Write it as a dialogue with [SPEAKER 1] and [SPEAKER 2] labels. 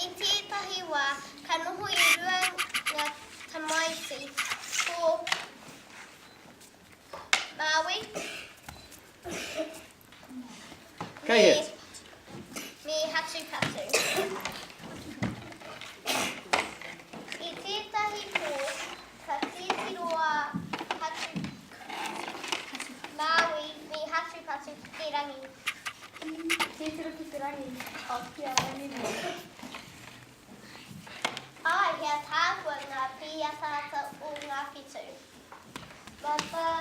[SPEAKER 1] I tētahi wā, ka noho I rua ngā tamaiti ko Maui,
[SPEAKER 2] Kei hit.
[SPEAKER 1] me Hatu Patu. I tētahi pō, ka titiroa Maui me Hatu Patu ki te rangi.
[SPEAKER 3] Tētero ki te rangi. O, kia rangi nei.
[SPEAKER 1] Ai, hea tākua ngā piatata o ngā whitu. Mata